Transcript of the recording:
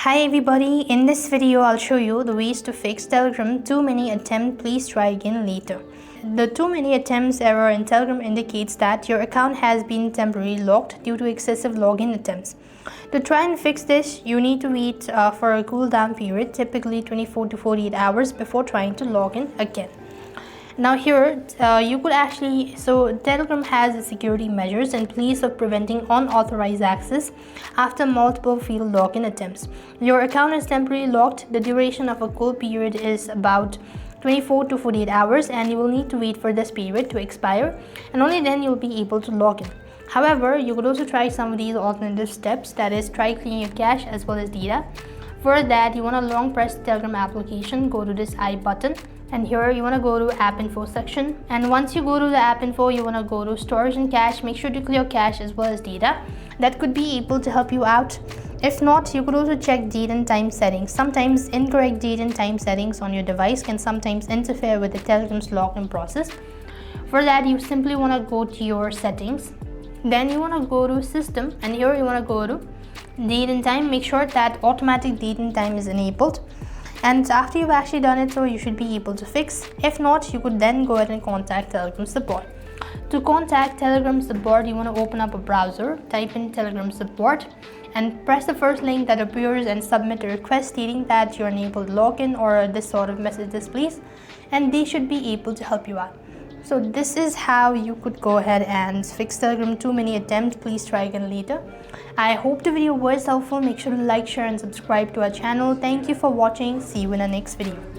Hi everybody, in this video I'll show you the ways to fix Telegram too many attempt, please try again later. The too many attempts error in Telegram indicates that your account has been temporarily locked due to excessive login attempts. To try and fix this, you need to wait for a cooldown period, typically 24 to 48 hours before trying to log in again. Now here you could actually, Telegram has security measures in place of preventing unauthorized access after multiple failed login attempts. Your account is temporarily locked. The duration of a cool period is about 24 to 48 hours and you will need to wait for this period to expire, and only then you'll be able to log in. However, you could also try some of these alternative steps, that is try cleaning your cache as well as data. For that, you want to long press the Telegram application, go to this I button, and here you want to go to app info section, and once you go to the app info, you want to go to storage and cache. Make sure to clear cache as well as data. That could be able to help you out. If not, you could also check date and time settings. Sometimes incorrect date and time settings on your device can sometimes interfere with the Telegram's login process. For that, you simply want to go to your settings, then you want to go to system, and here you want to go to date and time. Make sure that automatic date and time is enabled, and after you've actually done it, so you should be able to fix. If not, you could then go ahead and contact Telegram support. To contact Telegram support, you want to open up a browser, type in Telegram support, and press the first link that appears and submit a request stating that you're unable to log in, or this sort of message displays, and they should be able to help you out. So this is how you could go ahead and fix Telegram too many attempts, please try again later. I hope the video was helpful. Make sure to like, share and subscribe to our channel. Thank you for watching. See you in our next video.